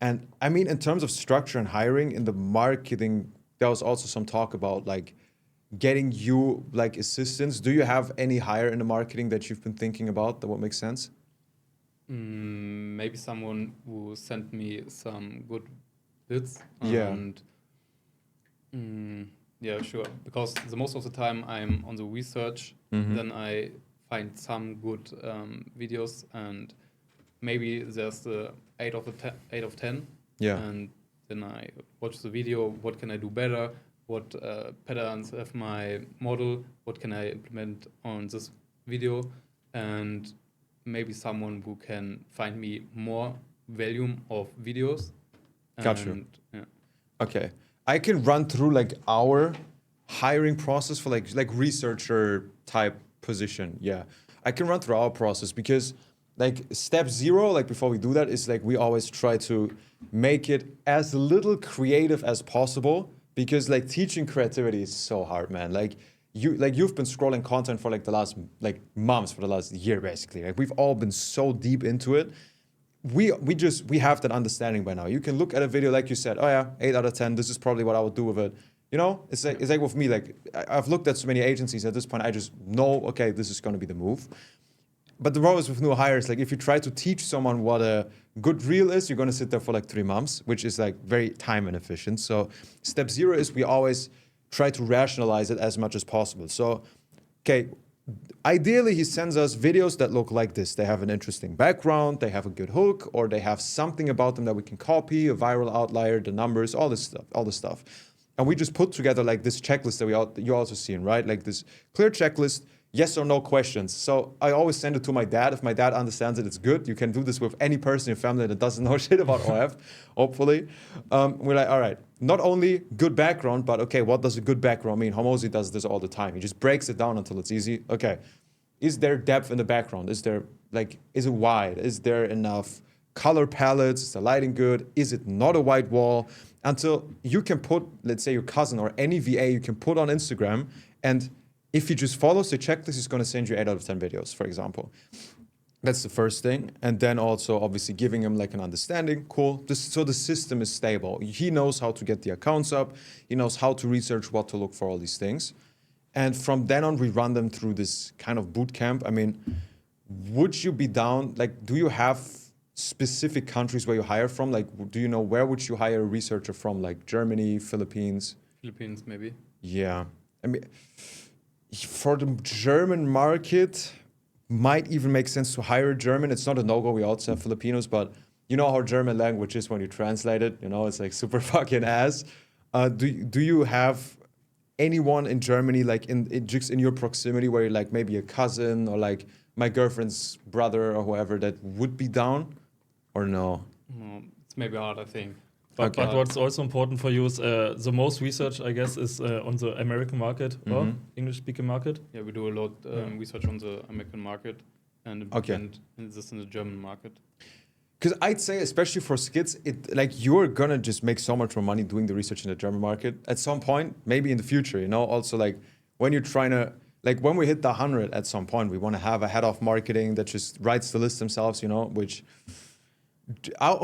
And I mean, in terms of structure and hiring in the marketing, there was also some talk about like getting you like assistants. Do you have any hire in the marketing that you've been thinking about that would make sense? Maybe someone who sent me some good bits Yeah, and yeah, sure. Because the most of the time I'm on the research, then I find some good videos, and maybe there's the 8 of 10, yeah, and then I watch the video. What can I do better? What patterns have my model? What can I implement on this video? And maybe someone who can find me more volume of videos. got you. And yeah. Okay. I can run through like our hiring process for like researcher type position. Yeah. I can run through our process because like step zero, like before we do that, is like we always try to make it as little creative as possible because like teaching creativity is so hard, man. You've been scrolling content for like the last like months, for the last year basically. Like we've all been so deep into it. We have that understanding by now. You can look at a video like you said, oh yeah, 8 out of 10. This is probably what I would do with it. You know, it's like with me. Like I've looked at so many agencies at this point. I just know, okay, this is going to be the move. But the problem is with new hires, like if you try to teach someone what a good reel is, you're going to sit there for like 3 months, which is like very time inefficient. So step zero is we always try to rationalize it as much as possible. So, okay, ideally he sends us videos that look like this. They have an interesting background, they have a good hook, or they have something about them that we can copy, a viral outlier, the numbers, all this stuff. And we just put together like this checklist that you're also seeing, right? Like this clear checklist, yes or no questions. So I always send it to my dad. If my dad understands it, it's good. You can do this with any person in your family that doesn't know shit about OF, hopefully. We're like, all right, not only good background, but okay, what does a good background mean? Homozy does this all the time. He just breaks it down until it's easy. Okay, is there depth in the background? Is it wide? Is there enough color palettes? Is the lighting good? Is it not a white wall? Until you can put, let's say your cousin or any VA you can put on Instagram, and if he just follows the checklist, he's going to send you 8 out of 10 videos, for example. That's the first thing. And then also obviously giving him like an understanding. Cool. So the system is stable. He knows how to get the accounts up. He knows how to research what to look for, all these things. And from then on, we run them through this kind of boot camp. I mean, would you be down? Like, do you have specific countries where you hire from? Like, do you know where would you hire a researcher from? Like Germany, Philippines? Philippines, maybe. Yeah. I mean, for the German market, might even make sense to hire a German. It's not a no-go. We also have Filipinos, but you know how German language is when you translate it. You know, it's like super fucking ass. Do you have anyone in Germany, like just in your proximity, where you're like maybe a cousin or like my girlfriend's brother or whoever that would be down, or no? It's maybe hard, I think. But, Okay. but what's also important for you is the most research, I guess, is on the American market or English-speaking market. Yeah, we do a lot research on the American market and Okay. and this in the German market. Because I'd say, especially for skits, it like you're gonna just make so much more money doing the research in the German market at some point, maybe in the future. You know, also like when you're trying to like when we hit the 100 at some point, we want to have a head of marketing that just writes the list themselves. You know, which I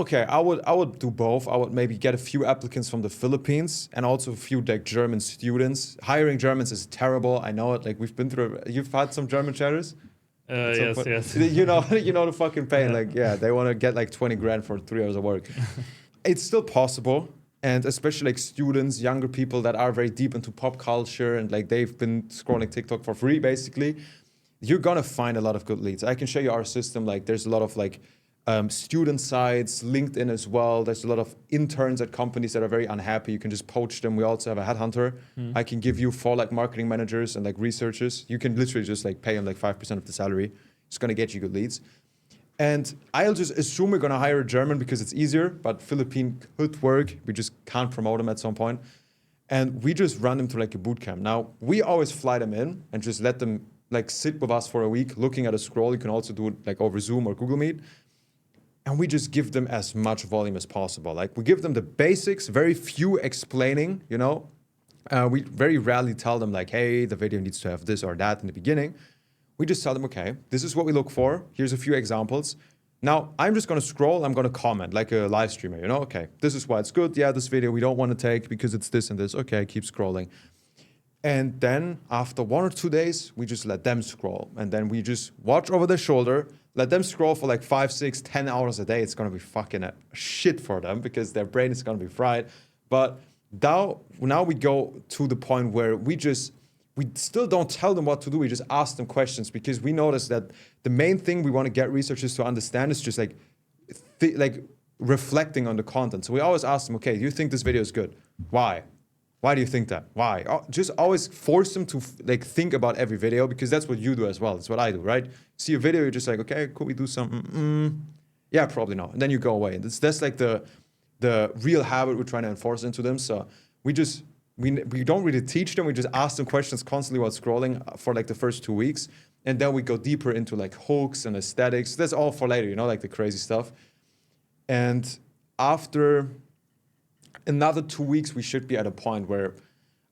would do both. I would maybe get a few applicants from the Philippines and also a few like German students. Hiring Germans is terrible. I know it. Like we've been through. You've had some German chatters. Yes. You know the fucking pain. Yeah. Like, yeah, they want to get like 20 grand for 3 hours of work. It's still possible. And especially like students, younger people that are very deep into pop culture and like they've been scrolling TikTok for free, basically. You're going to find a lot of good leads. I can show you our system. Like there's a lot of like student sites, LinkedIn as well. There's a lot of interns at companies that are very unhappy. You can just poach them. We also have a headhunter. I can give you 4 like marketing managers and like researchers. You can literally just like pay them like 5% of the salary. It's going to get you good leads. And I'll just assume we're going to hire a German because it's easier, but Philippine could work. We just can't promote them at some point. And we just run them through like a boot camp. Now, we always fly them in and just let them like sit with us for a week looking at a scroll. You can also do it like over Zoom or Google Meet. And we just give them as much volume as possible. Like we give them the basics, very few explaining, you know. We very rarely tell them like, hey, the video needs to have this or that in the beginning. We just tell them, okay, this is what we look for. Here's a few examples. Now, I'm just going to scroll. I'm going to comment like a live streamer, you know? Okay, this is why it's good. Yeah, this video we don't want to take because it's this and this. Okay, keep scrolling. And then after 1 or 2 days, we just let them scroll. And then we just watch over their shoulder, let them scroll for like 5, 6, 10 hours a day. It's going to be fucking shit for them because their brain is going to be fried. But now we go to the point where we still don't tell them what to do. We just ask them questions because we notice that the main thing we want to get researchers to understand is just like reflecting on the content. So we always ask them, okay, do you think this video is good? Why? Why do you think that? Why? Just always force them to like think about every video because that's what you do as well. That's what I do, right? See a video, you're just like, okay, could we do something? Yeah, probably not. And then you go away. That's like the real habit we're trying to enforce into them. So we don't really teach them. We just ask them questions constantly while scrolling for like the first 2 weeks. And then we go deeper into like hooks and aesthetics. That's all for later, you know, like the crazy stuff. And after another 2 weeks, we should be at a point where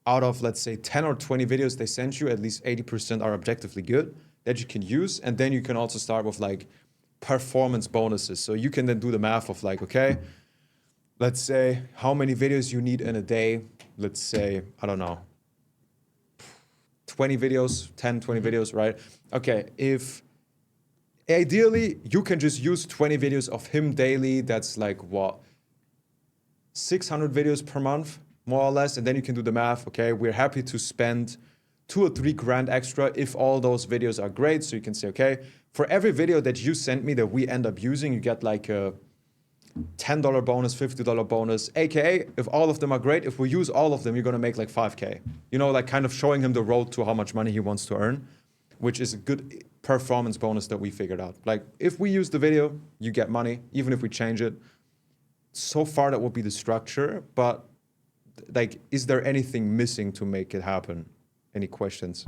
out of, let's say, 10 or 20 videos they send you, at least 80% are objectively good that you can use. And then you can also start with like performance bonuses. So you can then do the math of like, okay, let's say how many videos you need in a day. Let's say, I don't know, 20 videos, 10, 20 videos, right? Okay, if ideally you can just use 20 videos of him daily, that's like what? 600 videos per month, more or less. And then you can do the math. Okay, we're happy to spend 2 or 3 grand extra if all those videos are great. So you can say, okay, for every video that you sent me that we end up using, you get like a $10 bonus, $50 bonus, aka if all of them are great, if we use all of them, you're gonna make like 5K. You know, like kind of showing him the road to how much money he wants to earn, which is a good performance bonus that we figured out. Like if we use the video, you get money, even if we change it. So far that would be the structure, but like, is there anything missing to make it happen? Any questions?